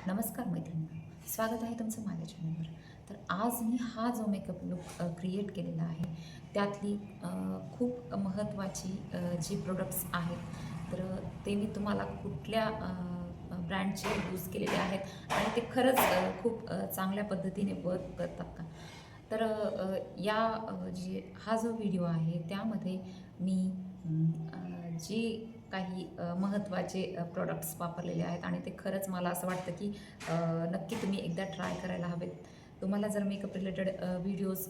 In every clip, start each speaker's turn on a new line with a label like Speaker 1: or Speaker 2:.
Speaker 1: नमस्कार मैत्रिणी, स्वागत आहे तुमचं माझ्या चॅनलवर. तर आज मी हा जो मेकअप लूक क्रिएट केलेला आहे त्यातली खूप महत्त्वाची जी प्रोडक्ट्स आहेत तर ते मी तुम्हाला कुठल्या ब्रँडचे यूज केलेले आहेत आणि ते खरंच खूप चांगल्या पद्धतीने वर्क करतात का. तर जे हा जो व्हिडिओ आहे त्यामध्ये मी जी काही महत्त्वाचे प्रॉडक्ट्स वापरलेले आहेत आणि ते खरंच मला असं वाटतं की नक्की तुम्ही एकदा ट्राय करायला हवेत. तुम्हाला जर मेकअप रिलेटेड व्हिडिओज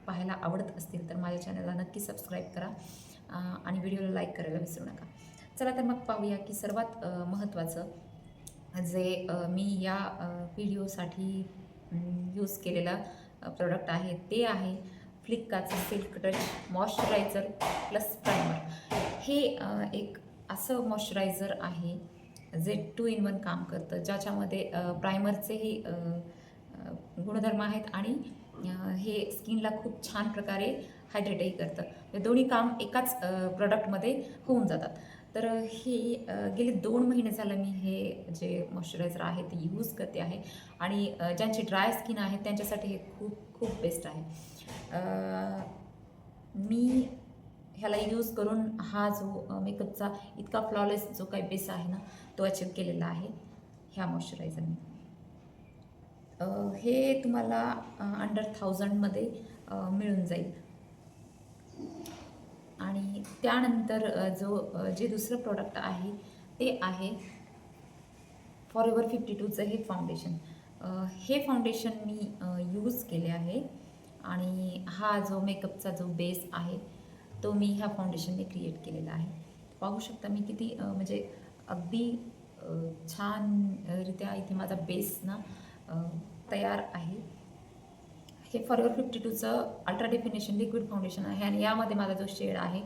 Speaker 1: पाहायला आवडत असतील तर माझ्या चॅनलला नक्की सबस्क्राईब करा आणि व्हिडिओला लाईक करायला विसरू नका. चला तर मग पाहूया की सर्वात महत्त्वाचं जे मी या व्हिडिओसाठी यूज केलेलं प्रोडक्ट आहे ते आहे फ्लिकाचं silk touch moisturizer plus primer. हे एक असं मॉइश्चरायझर आहे जे 2 in 1 काम करतं, ज्याच्यामध्ये प्रायमरचेही गुणधर्म आहेत आणि हे स्किनला खूप छान प्रकारे हायड्रेटही करतं. हे दोन्ही काम एकाच प्रॉडक्टमध्ये होऊन जातात. तर हे गेले 2 महिने झालं मी हे जे मॉइश्चरायझर आहे ते यूज करते आहे आणि ज्यांची ड्राय स्किन आहे त्यांच्यासाठी हे खूप खूप बेस्ट आहे. मी ह्याला यूज करून हा जो मेकअपचा इतका फ्लॉलेस जो काही बेस आहे ना तो अचीव केलेला आहे ह्या मॉइश्चरायझरने. हे तुम्हाला अंडर 1000मध्ये मिळून जाईल. आणि त्यानंतर जे दुसरं प्रॉडक्ट आहे ते आहे फॉरएव्हर 52चं हे फाउंडेशन. हे फाउंडेशन मी यूज केले आहे आणि हा जो मेकअपचा जो बेस आहे तो मी ह्या फाउंडेशनने क्रिएट केलेला आहे. पाहू शकता मी किती म्हणजे अगदी छानरित्या इथे माझा बेस ना तयार आहे. हे फॉरएव्हर 52चं अल्ट्रा डेफिनेशन लिक्विड फाउंडेशन आहे आणि यामध्ये माझा जो शेड आहे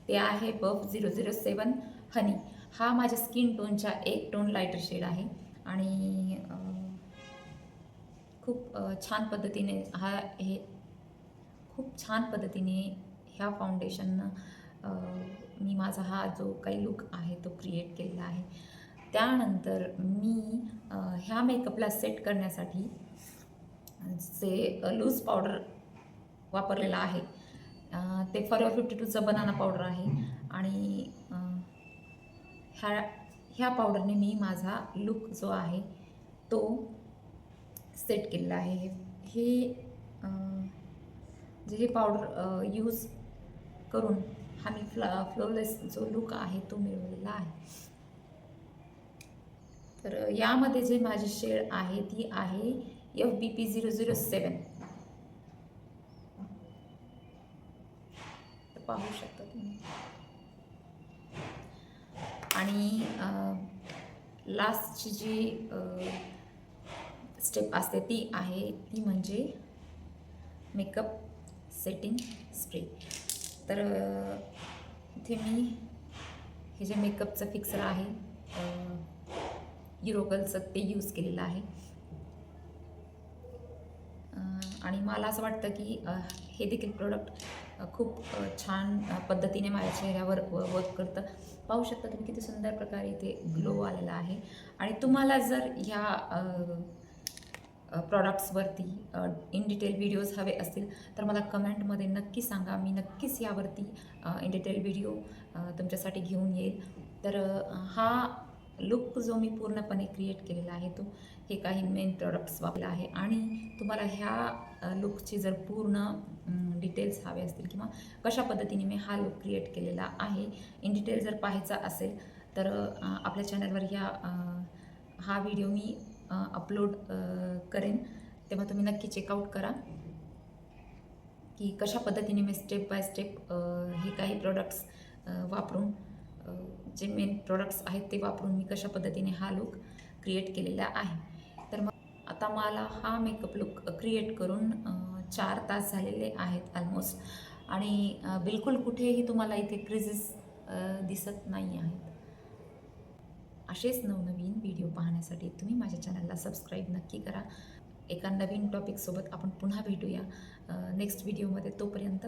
Speaker 1: ते आहे बफ 007 हनी. हा माझ्या स्किन टोनच्या एक टोन लायटर शेड आहे आणि खूप छान पद्धतीने हे खूप छान पद्धतीने ह्या फाउंडेशननं मी माझा हा जो काही लूक आहे तो क्रिएट केलेला आहे. त्यानंतर मी ह्या मेकअपला सेट करण्यासाठी जे लूज पावडर वापरलेला आहे ते फॉरएव्हर 52चं बनाना पावडर आहे आणि ह्या पावडरने मी माझा लूक जो आहे तो सेट केलेला आहे. हे जे पावडर यूज करून हा मी फ्लोलेस जो लूक आहे तो मिळवलेला आहे. तर यामध्ये जे माझी शेड आहे ती आहे FBP 007. तर पाहू शकता तुम्ही. आणि लास्टची जी स्टेप असते ती म्हणजे मेकअप सेटिंग स्प्रे. तर इथे मी हे जे मेकअपचं फिक्सर आहे युरोकलचं ते यूज केलेलं आहे आणि मला असं वाटतं की हे देखील प्रोडक्ट खूप छान पद्धतीने माझ्या चेहऱ्यावर वर्क करतं. पाहू शकता तुम्ही किती सुंदर प्रकारे इथे ग्लो आलेला आहे. आणि तुम्हाला जर ह्या प्रॉडक्ट्सवरती इन डिटेल व्हिडिओज हवे असतील तर मला कमेंटमध्ये नक्की सांगा. मी नक्कीच यावरती इन डिटेल व्हिडिओ तुमच्यासाठी घेऊन येईल. तर हा लूक जो मी पूर्णपणे क्रिएट केलेला आहे तो हे काही मेन प्रॉडक्ट्स वापरले आहे आणि तुम्हाला ह्या लुकची जर पूर्ण डिटेल्स हवे असतील किंवा कशा पद्धतीने मी हा लुक क्रिएट केलेला आहे इन डिटेल जर पाहायचा असेल तर आपल्या चॅनलवर हा व्हिडिओ मी अपलोड करेन, तेव्हा तुम्ही नक्की चेकआउट करा की कशा पद्धतीने मी स्टेप बाय स्टेप हे काही प्रोडक्ट्स वापरून जे मेन प्रोडक्ट्स आहेत ते वापरून मी कशा पद्धतीने हा लूक क्रिएट केलेला आहे. तर मग आता मला हा मेकअप लूक क्रिएट करून 4 तास झालेले आहेत ऑलमोस्ट आणि बिलकुल कुठेही तुम्हाला इथे क्रिजेस दिसत नाही आहेत. असेच नवनवीन व्हिडिओ पाहण्यासाठी तुम्ही माझ्या चॅनलला सबस्क्राईब नक्की करा. एका नवीन टॉपिकसोबत आपण पुन्हा भेटूया नेक्स्ट व्हिडिओमध्ये. तोपर्यंत